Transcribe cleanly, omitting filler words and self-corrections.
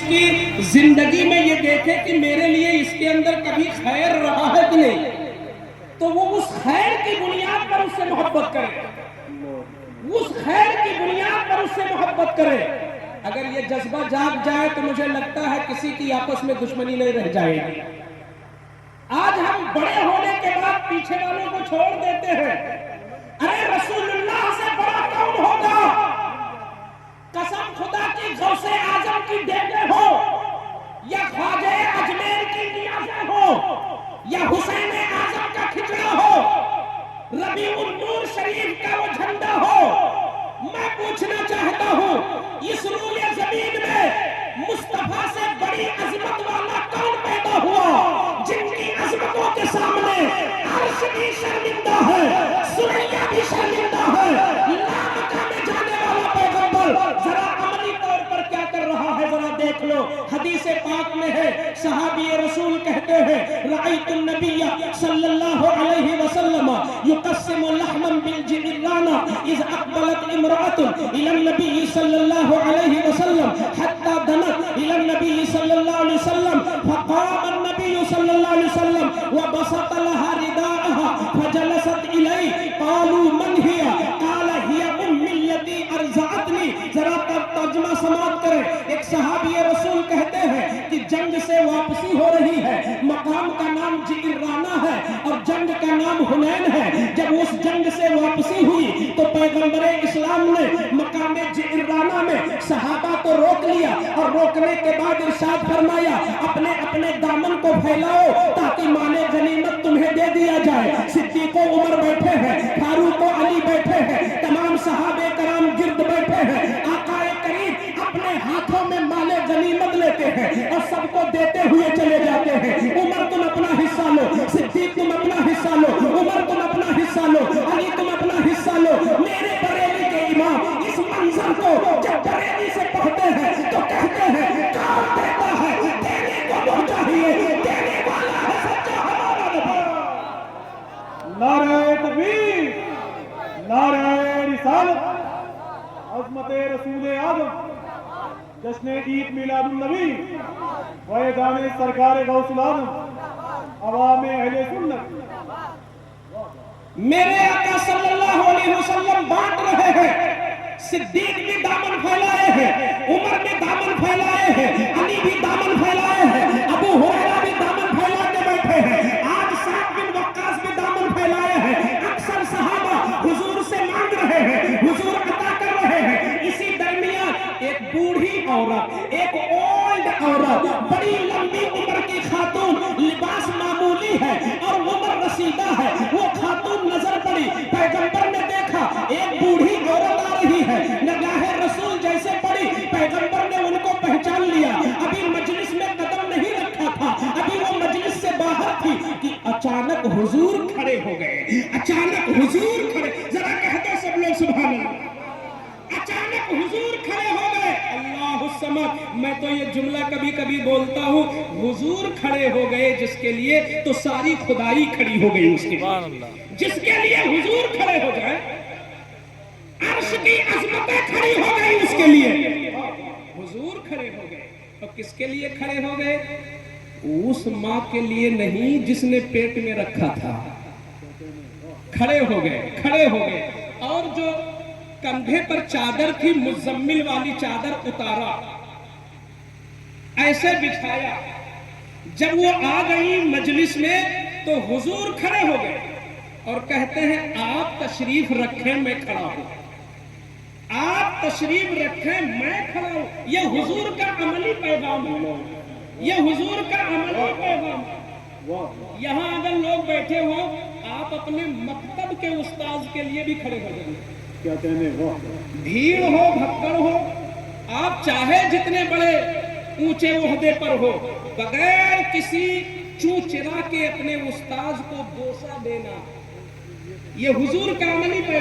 کی زندگی میں یہ دیکھے کہ میرے لیے اس کے اندر کبھی خیر رہا ہے کہ نہیں، تو وہ اس خیر کی بنیاد پر اس سے محبت کرے، اس خیر کی بنیاد پر اس سے محبت کرے۔ اگر یہ جذبہ جاگ جائے تو مجھے لگتا ہے کسی کی آپس میں دشمنی نہیں رہ جائے گی۔ آج ہم بڑے ہونے کے بعد پیچھے والوں کو چھوڑ دیتے ہیں۔ ارے رسول اللہ سے بڑا کون ہوگا؟ قسم خدا کی غوث اعظم کی بیٹے ہو، یا خواجہ اجمیر کی نیازیں ہو، یا حسین اعظم کا کھچڑا ہو، ربیع النور شریف کا وہ جھنڈا ہو، میں پوچھنا چاہتا ہوں اس روئے زمین میں مصطفیٰ سے بڑی عظمت والا کون پیدا ہوا جن کی عظمتوں کے سامنے عرش بھی شرمندہ ہے، سریا بھی شرمندہ ہے؟ لامکہ میں جانے والا پیغمبر ذرا عملی طور پر کیا کر رہا ہے ذرا دیکھ لو۔ حدیث پاک میں ہے، صحابی رسول کہتے ہیں رأیت النبی صلی اللہ علیہ وسلم یقسم لحما بالجعران اذ اقبلت امرأة الى النبی صلی اللہ علیہ وسلم حتی دنت الى النبی صلی اللہ علیہ وسلم فقام النبی صلی اللہ علیہ وسلم وبسط لها رداءها فجلست الیہ قالوا من ہی؟ قال ہی امی التي ارضعتنی۔ ذرا ترجمہ سماعت کریں۔ ایک صحابی رسول کہتے ہیں کہ جنگ سے واپسی ہو رہی ہے، مقام کا نام جعرانہ ہے اور جنگ کا نام حنین ہے۔ جب اس جنگ سے واپسی ہوئی تو پیغمبر اسلام نے مقام جعرانہ میں صحابہ کو روک لیا اور روکنے کے بعد ارشاد فرمایا اپنے اپنے دامن کو پھیلاؤ تاکہ مال غنیمت تمہیں دے دیا جائے۔ صدیق و عمر بیٹھے ہیں، فاروق و علی بیٹھے ہیں، تمام صحابہ کرام گرد بیٹھے ہیں۔ آقا کریم اپنے ہاتھوں میں مال غنیمت لیتے ہیں اور سب کو دیتے ہوئے چلے جاتے ہیں۔ عمر تم اپنا حصہ لو، صدیق تم اپنا حصہ لو، عمر تم اپنا حصہ لو، علی تم اپنا حصہ لو۔ میرے بریلی کے امام اس منظر کو جب بریلی سے پڑھتے ہیں تو کہتے ہیں کون دیتا ہے؟ دینے کو وہ چاہیے، دینے والا ہے سچا ہمارا نبی۔ نعرہ تکبیر، نعرہ رسالت، عظمت رسول اعظم، جشن عید میلاد النبی، فیضان سرکار غوث العالم، عوام اہل سنت۔ میرے آقا صلی اللہ علیہ وسلم بانٹ رہے ہیں، صدیق بھی دامن پھیلائے ہیں، عمر بھی دامن پھیلائے ہیں، علی بھی دامن پھیلائے ہیں، ابو ہریرہ بھی دامن پھیلا کے بیٹھے ہیں، آج سعد بن وقاص بھی دامن پھیلائے ہیں۔ اکثر صحابہ حضور سے مانگ رہے ہیں، حضور عطا کر رہے ہیں۔ اسی درمیان ایک بوڑھی عورت، ایک اولڈ عورت، بڑی لمبی عمر کی خاتون، لباس معمولی ہے اور عمر رسیدہ ہے، وہ خاتون نظر پڑی۔ پیغمبر نے دیکھا ایک بوڑھی عورت آ رہی ہے، نگاہ رسول جیسے پڑی پیغمبر نے ان کو پہچان لیا۔ ابھی مجلس میں قدم نہیں رکھا تھا، ابھی وہ مجلس سے باہر تھی کہ اچانک حضور کھڑے ہو گئے، اچانک حضور کھڑے، ذرا کہتے سب لوگ سبحان اللہ۔ اچانک حضور کھڑے ہو گئے، اللہ الصمد۔ میں تو یہ جملہ کبھی کبھی بولتا ہوں، حضور کھڑے ہو گئے جس کے لیے تو ساری خدائی کھڑی ہو گئی اس کے لیے۔ جس کے لیے حضور کھڑے ہو جائے عرش کی عظمتیں کھڑی ہو گئی اس کے لیے۔ حضور کھڑے ہو گئے اور کس کے لیے کھڑے ہو گئے؟ اس ماں کے لیے نہیں جس نے پیٹ میں رکھا تھا۔ کھڑے ہو گئے، کھڑے ہو گئے، اور جو کندھے پر چادر تھی مزمل والی چادر اتارا، ایسے بچھایا۔ جب وہ آ گئی مجلس میں تو حضور کھڑے ہو گئے اور کہتے ہیں آپ تشریف رکھیں میں کھڑا ہوں، آپ تشریف رکھیں میں کھڑا ہوں۔ یہ حضور کا عملی پیغام ہے، یہ حضور کا عملی پیغام ہے۔ یہاں اگر لوگ بیٹھے ہوں آپ اپنے مکتب کے استاذ کے لیے بھی کھڑے ہو جائیں، کیا کہنے وہ بھیڑ ہو بھگدڑ ہو، آپ چاہے جتنے بڑے اونچے عہدے پر ہو، بغیر کسی چوں چرا کے اپنے استاذ کو بوسہ دینا، یہ حضور کا عملی پیغام